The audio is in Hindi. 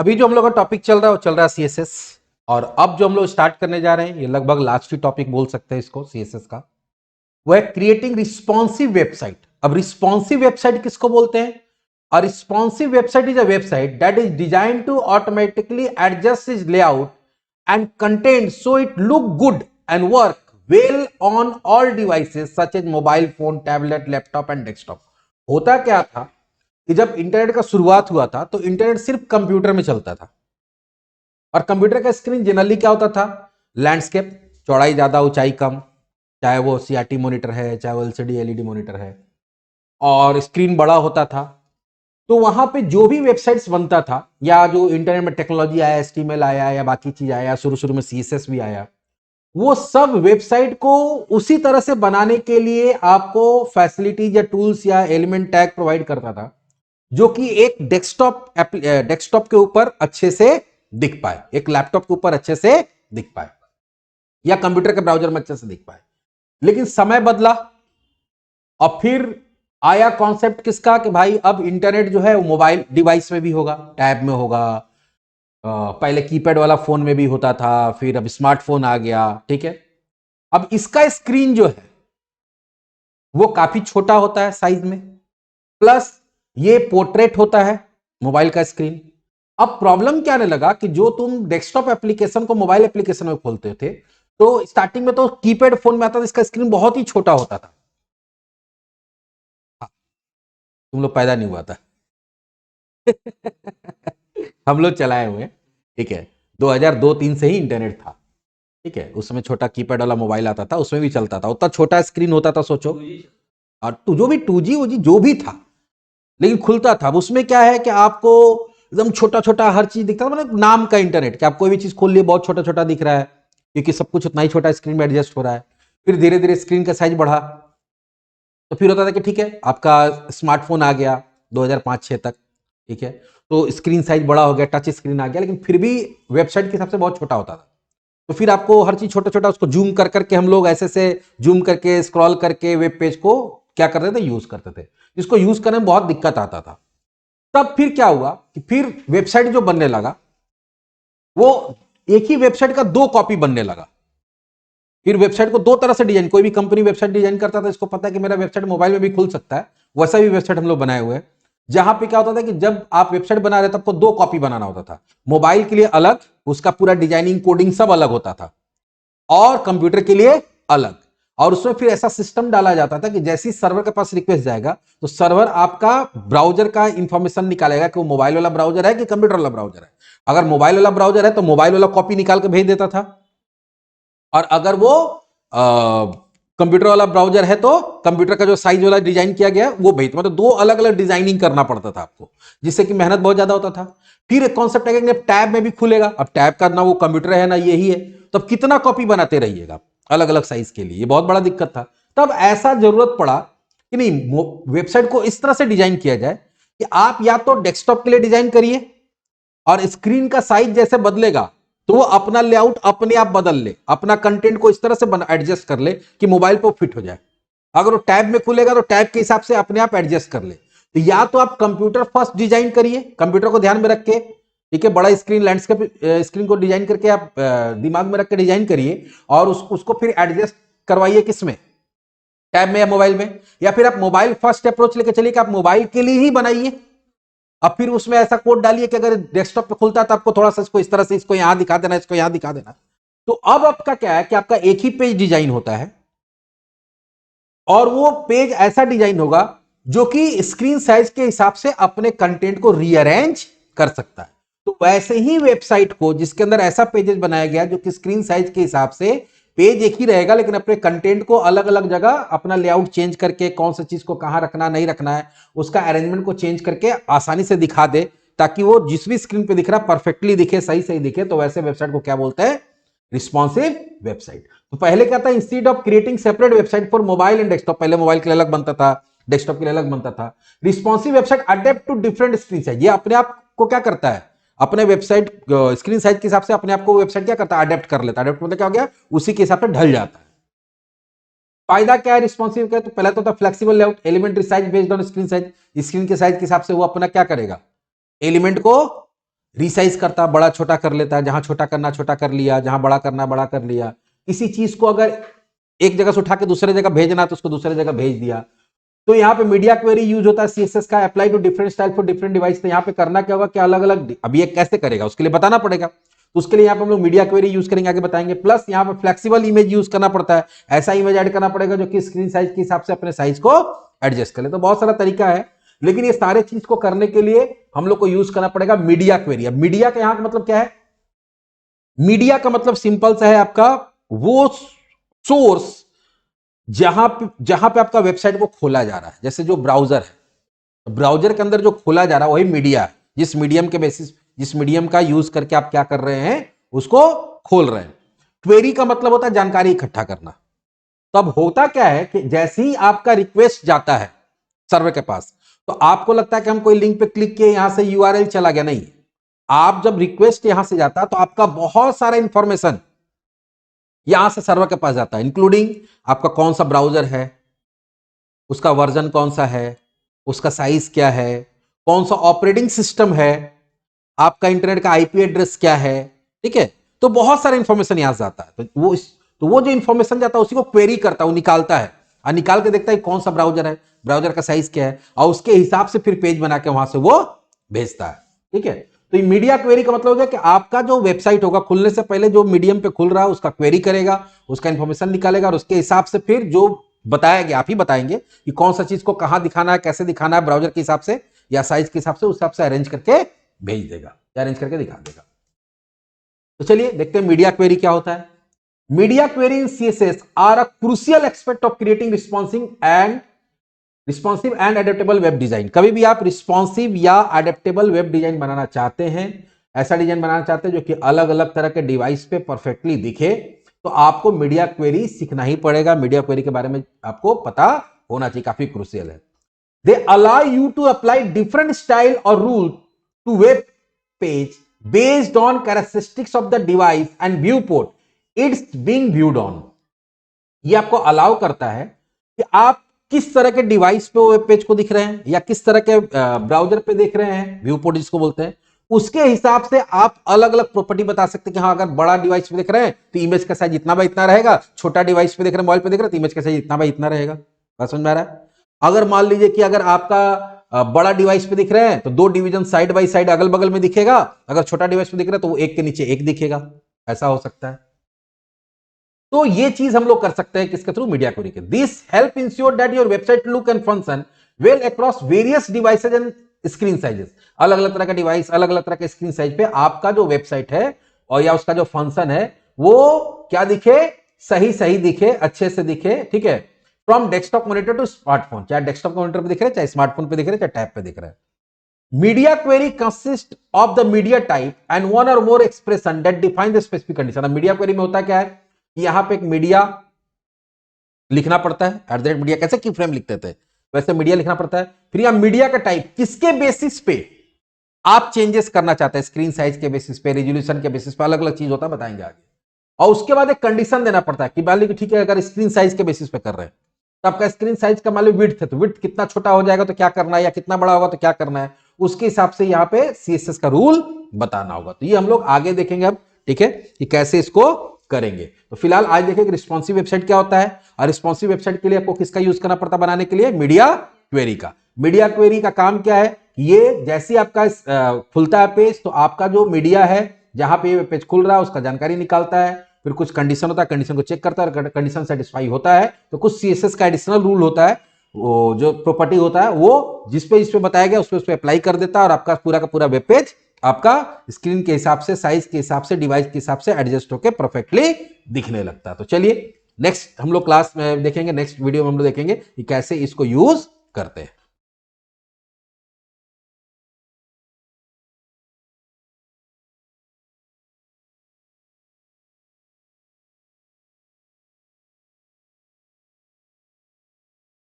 अभी जो हम लोग का टॉपिक चल रहा है वो चल रहा है सीएसएस। और अब जो हम लोग स्टार्ट करने जा रहे हैं ये लगभग लास्ट ही टॉपिक बोल सकते हैं इसको सीएसएस का। वो है क्रिएटिंग रिस्पॉन्सिव वेबसाइट। अब रिस्पॉन्सिव वेबसाइट किसको बोलते हैं? A responsive website is a website that is design to automatically adjust its layout and content so it look good and work well on all devices such as mobile phone, tablet, laptop and desktop. होता क्या था कि जब इंटरनेट का शुरुआत हुआ था तो इंटरनेट सिर्फ कंप्यूटर में चलता था। और कंप्यूटर का स्क्रीन जनरली क्या होता था? लैंडस्केप, चौड़ाई ज्यादा ऊंचाई कम, चाहे वो सीआरटी मॉनिटर है चाहे वो एलसीडी एलईडी मॉनिटर है, और स्क्रीन बड़ा होता था। तो वहां पे जो भी वेबसाइट्स बनता था या जो इंटरनेट में टेक्नोलॉजी आया, एचटीएमएल आया या बाकी चीज आया, शुरू शुरू में सीएसएस भी आया, वो सब वेबसाइट को उसी तरह से बनाने के लिए आपको फैसिलिटीज या टूल्स या एलिमेंट टैग प्रोवाइड करता था जो कि एक डेस्कटॉप के ऊपर अच्छे से दिख पाए, एक लैपटॉप के ऊपर अच्छे से दिख पाए, या कंप्यूटर के ब्राउजर में अच्छे से दिख पाए। लेकिन समय बदला और फिर आया कॉन्सेप्ट किसका कि भाई अब इंटरनेट जो है वो मोबाइल डिवाइस में भी होगा, टैब में होगा। पहले कीपैड वाला फोन में भी होता था, फिर अब स्मार्टफोन आ गया, ठीक है। अब इसका स्क्रीन जो है वो काफी छोटा होता है साइज में, प्लस ये पोर्ट्रेट होता है मोबाइल का स्क्रीन। अब प्रॉब्लम क्या आने लगा कि जो तुम डेस्कटॉप एप्लीकेशन को मोबाइल एप्लीकेशन में खोलते थे तो स्टार्टिंग में तो कीपैड फोन में आता था, इसका स्क्रीन बहुत ही छोटा होता था। हाँ, तुम लोग पैदा नहीं हुआ था। हम लोग चलाए हुए, ठीक है। 2002-3 से ही इंटरनेट था, ठीक है। उस समय छोटा कीपैड वाला मोबाइल आता था, उसमें भी चलता था, उतना छोटा स्क्रीन होता था, सोचो। और जो भी 2G वोजी जो भी था, लेकिन खुलता था। उसमें क्या है कि आपको एकदम छोटा छोटा हर चीज दिखता था, मतलब नाम का इंटरनेट कि आप कोई भी चीज खोल लिए बहुत छोटा छोटा दिख रहा है, क्योंकि सब कुछ उतना ही छोटा स्क्रीन में एडजस्ट हो रहा है। फिर धीरे धीरे स्क्रीन का साइज बढ़ा, तो फिर होता था कि ठीक है आपका स्मार्टफोन आ गया 2005-6 तक, ठीक है। तो स्क्रीन साइज बड़ा हो गया, टच स्क्रीन आ गया, लेकिन फिर भी वेबसाइट के हिसाब से बहुत छोटा होता था। तो फिर आपको हर चीज छोटा छोटा उसको जूम कर करके हम लोग ऐसे से जूम करके स्क्रॉल करके वेब पेज को क्या करते थे, यूज करते थे, जिसको यूज करने में बहुत दिक्कत आता था। तब फिर क्या हुआ कि फिर वेबसाइट जो बनने लगा वो एक ही वेबसाइट का दो कॉपी बनने लगा। फिर वेबसाइट को दो तरह से डिजाइन, कोई भी कंपनी वेबसाइट डिजाइन करता था, इसको पता है कि मेरा वेबसाइट मोबाइल में भी खुल सकता है, वैसा भी वेबसाइट हम लोग बनाए हुए हैं। जहां पे क्या होता था कि जब आप वेबसाइट बना रहे थे आपको दो कॉपी बनाना होता था, मोबाइल के लिए अलग, उसका पूरा डिजाइनिंग कोडिंग सब अलग होता था, और कंप्यूटर के लिए अलग। और उसमें फिर ऐसा सिस्टम डाला जाता था कि जैसे ही सर्वर के पास रिक्वेस्ट जाएगा तो सर्वर आपका ब्राउजर का इंफॉर्मेशन निकालेगा कि वो मोबाइल वाला ब्राउजर है कि कंप्यूटर वाला ब्राउजर है। अगर मोबाइल वाला ब्राउजर है तो मोबाइल वाला कॉपी निकाल के भेज देता था, और अगर वो कंप्यूटर वाला ब्राउजर है तो कंप्यूटर का जो साइज वाला डिजाइन किया गया है वो भेज, मतलब दो अलग अलग डिजाइनिंग करना पड़ता था आपको, जिससे कि मेहनत बहुत ज्यादा होता था। फिर एक कॉन्सेप्ट है कि टैब में भी खुलेगा, अब टैब का ना वो कंप्यूटर है ना यही है, तो अब कितना कॉपी बनाते रहिएगा अलग अलग साइज के लिए, ये बहुत बड़ा दिक्कत था। तब ऐसा जरूरत पड़ा कि नहीं, वेबसाइट को इस तरह से डिजाइन किया जाए कि आप या तो डेस्कटॉप के लिए डिजाइन करिए और स्क्रीन का साइज जैसे बदलेगा तो वो अपना लेआउट अपने आप बदल ले, अपना कंटेंट को इस तरह से एडजस्ट कर ले कि मोबाइल पर फिट हो जाए। अगर वो टैब में खुलेगा तो टैब के हिसाब से अपने आप एडजस्ट कर ले। तो या तो आप कंप्यूटर फर्स्ट डिजाइन करिए, कंप्यूटर को ध्यान में रख के, ठीक है, बड़ा स्क्रीन लैंडस्केप स्क्रीन को डिजाइन करके आप दिमाग में रख के डिजाइन करिए, और उसको फिर एडजस्ट करवाइए किसमें, टैब में या मोबाइल में। या फिर आप मोबाइल फर्स्ट अप्रोच लेके चलिए कि आप मोबाइल के लिए ही बनाइए, अब फिर उसमें ऐसा कोड डालिए कि अगर डेस्कटॉप पे खुलता है तो आपको थोड़ा सा इसको इस तरह से इसको यहां दिखा देना, इसको यहां दिखा देना। तो अब आपका क्या है कि आपका एक ही पेज डिजाइन होता है, और वो पेज ऐसा डिजाइन होगा जो कि स्क्रीन साइज के हिसाब से अपने कंटेंट को रीअरेंज कर सकता है। तो वैसे ही वेबसाइट को जिसके अंदर ऐसा पेजेस बनाया गया जो कि स्क्रीन साइज के हिसाब से पेज एक ही रहेगा, लेकिन अपने कंटेंट को अलग अलग जगह अपना लेआउट चेंज करके कौन सी चीज को कहां रखना नहीं रखना है उसका अरेंजमेंट को चेंज करके आसानी से दिखा दे, ताकि वो जिस भी स्क्रीन पे दिख रहा परफेक्टली दिखे, सही सही दिखे। तो वैसे वेबसाइट को क्या बोलते हैं? Responsive website. तो पहले क्या था, instead of creating separate website for mobile and desktop, पहले मोबाइल के लिए अलग बनता था, डेस्कटॉप के लिए अलग बनता था। Responsive website adapt to different screen size, ये अपने आप को क्या करता है, अपने वेबसाइट स्क्रीन साइज के हिसाब से अपने आप को वेबसाइट क्या करता है, अडेप्ट कर लेता है। अडेप्ट मतलब क्या हो गया, उसी के हिसाब से ढल जाता है। फायदा क्या है रिस्पॉन्सिव का? तो पहला तो flexible layout, elementary size based on screen size, screen के साइज के हिसाब से वो अपना क्या करेगा, एलिमेंट को रिसाइज करता, बड़ा छोटा कर लेता है, जहां छोटा करना छोटा कर लिया, जहां बड़ा करना बड़ा कर लिया। किसी चीज को अगर एक जगह से उठा के दूसरे जगह भेजना तो उसको दूसरे जगह भेज दिया। तो यहाँ पे मीडिया क्वेरी यूज होता है सीएसएस का, apply to different style for different device. तो यहाँ पे करना क्या होगा कि अलग अलग, अब ये कैसे करेगा उसके लिए बताना पड़ेगा। तो उसके लिए यहाँ पे हम लोग मीडिया क्वेरी यूज करेंगे, आगे बताएंगे। प्लस यहाँ पे फ्लेक्सिबल इमेज यूज करना पड़ता है, ऐसा इमेज ऐड करना पड़ेगा जो कि स्क्रीन साइज के हिसाब से अपने साइज को एडजस्ट करे। तो बहुत सारा तरीका है, लेकिन ये सारे चीज को करने के लिए हम लोग को यूज करना पड़ेगा मीडिया क्वेरी। अब मीडिया का यहां का मतलब क्या है? मीडिया का मतलब सिंपल सा है आपका, वो सोर्स जहां पे आपका वेबसाइट को खोला जा रहा है। जैसे जो ब्राउजर है, ब्राउजर के अंदर जो खोला जा रहा है वही मीडिया है, जिस मीडियम के बेसिस, जिस मीडियम का यूज करके आप क्या कर रहे हैं, उसको खोल रहे हैं। क्वेरी का मतलब होता है जानकारी इकट्ठा करना। तो अब होता क्या है कि जैसे ही आपका रिक्वेस्ट जाता है सर्वर के पास, तो आपको लगता है कि हम कोई लिंक पे क्लिक किए, यहां से यूआरएल चला गया। नहीं, आप जब रिक्वेस्ट यहां से जाता है तो आपका बहुत सारा इंफॉर्मेशन यहां से सर्वर के पास जाता है, इंक्लूडिंग आपका कौन सा ब्राउजर है, उसका वर्जन कौन सा है, उसका साइज क्या है, कौन सा ऑपरेटिंग सिस्टम है, आपका इंटरनेट का आईपी एड्रेस क्या है। ठीक है, तो बहुत सारा इंफॉर्मेशन यहां से आता है। तो वो जो इंफॉर्मेशन जाता है उसी को क्वेरी करता है, वो निकालता है और निकाल के देखता है कौन सा ब्राउजर है, ब्राउजर का साइज क्या है, और उसके हिसाब से फिर पेज बना के वहां से वो भेजता है। ठीक है, तो ये मीडिया क्वेरी का मतलब हो गया कि आपका जो वेबसाइट होगा खुलने से पहले जो मीडियम पे खुल रहा है उसका क्वेरी करेगा, उसका इंफॉर्मेशन निकालेगा और उसके हिसाब से फिर जो बताया गया, आप ही बताएंगे कि कौन सा चीज को कहां दिखाना है, कैसे दिखाना है, ब्राउजर के हिसाब से या साइज के हिसाब से, उस हिसाब से अरेंज करके भेज देगा या अरेंज करके दिखा देगा। तो चलिए देखते हैं मीडिया क्वेरी क्या होता है। Media query in CSS are a crucial aspect of creating responsive and adaptable web design. कभी भी आप रिस्पॉन्सिव या एडेप्टेबल वेब डिजाइन बनाना चाहते हैं, ऐसा डिजाइन बनाना चाहते हैं जो कि अलग अलग तरह के डिवाइस पे परफेक्टली दिखे, तो आपको मीडिया क्वेरी सीखना ही पड़ेगा। मीडिया क्वेरी के बारे में आपको पता होना चाहिए, काफी क्रूशियल है। They allow you to apply different style और rule to web page based on characteristics of the device and viewport it's being viewed on। ये आपको अलाउ करता है कि आप किस तरह के डिवाइस पे वेब पेज को दिख रहे हैं या किस तरह के ब्राउजर पे देख रहे हैं, व्यू पोर्ट जिसको बोलते हैं, उसके हिसाब से आप अलग अलग प्रॉपर्टी बता सकते हैं कि हाँ, अगर बड़ा डिवाइस पे देख रहे हैं तो इमेज का साइज इतना बाई इतना रहेगा, छोटा डिवाइस पे देख रहे हैं, मोबाइल पे देख रहे हैं तो इमेज का साइज इतना बाई इतना रहेगा। बात समझ में आ रहा है? अगर मान लीजिए कि अगर आपका बड़ा डिवाइस पे दिख रहे हैं तो 2 डिवीजन साइड बाय साइड अगल बगल में दिखेगा, अगर छोटा डिवाइस पे दिख रहा है तो वो एक के नीचे एक दिखेगा, ऐसा हो सकता है। तो ये चीज हम लोग कर सकते हैं किसके थ्रू? मीडिया क्वेरी के। This help ensure that your website look and function well across various devices and screen sizes. अलग अलग तरह का डिवाइस, अलग अलग तरह के स्क्रीन साइज पे आपका जो वेबसाइट है और या उसका जो फंक्शन है वो क्या दिखे, सही सही दिखे, अच्छे से दिखे। ठीक है, from desktop monitor to smartphone, चाहे डेस्कटॉप मॉनिटर पे दिख रहे हैं, चाहे स्मार्टफोन पे दिख रहे हैं, चाहे टैब पे दिख रहे हैं। Media query consist of the media type and one or more expression that define the specific condition. अब मीडिया क्वेरी में होता क्या है, यहां पे एक मीडिया लिखना पड़ता है, एट द रेट मीडिया कैसे की फ्रेम लिखते थे वैसे मीडिया लिखना पड़ता है। फिर यहां मीडिया का टाइप किसके बेसिस पे आप चेंजेस करना चाहते हैं, स्क्रीन साइज के बेसिस पे, रेजोल्यूशन के बेसिस पे, अलग अलग चीज होता है, बताएंगे आगे। और उसके बाद एक कंडीशन देना पड़ता है कि मान लीजिए ठीक है, अगर स्क्रीन साइज के बेसिस पे कर रहे हैं तो आपका स्क्रीन साइज का मान लो विड्थ है, तो विड्थ कितना छोटा हो जाएगा तो क्या करना है, या कितना बड़ा होगा तो क्या करना है, उसके हिसाब से यहाँ पे सीएसएस का रूल बताना होगा। तो ये हम लोग आगे देखेंगे अब, ठीक है, कि कैसे इसको करेंगे। तो फिलहाल आज देखेंगे रिस्पॉन्सिव वेबसाइट क्या होता है, और रिस्पॉन्सिव वेबसाइट के लिए आपको किसका यूज करना पड़ता बनाने के लिए? मीडिया क्वेरी का। मीडिया क्वेरी का काम क्या है, ये जैसे आपका खुलता है पेज तो आपका जो मीडिया है जहां पे पेज खुल रहा है उसका जानकारी निकालता है, फिर कुछ कंडीशन होता है, कंडीशन को चेक करता है, कंडीशन सेटिस्फाई होता है तो कुछ सीएसएस का एडिशनल रूल होता है, वो जो प्रॉपर्टी होता है वो जिस पे बताया गया उस पे अप्लाई कर देता है और आपका पूरा का पूरा वेब पेज आपका स्क्रीन के हिसाब से, साइज के हिसाब से, डिवाइस के हिसाब से एडजस्ट होकर परफेक्टली दिखने लगता है। तो चलिए नेक्स्ट हम लोग क्लास में देखेंगे, नेक्स्ट वीडियो में हम लोग देखेंगे कि कैसे इसको यूज करते हैं।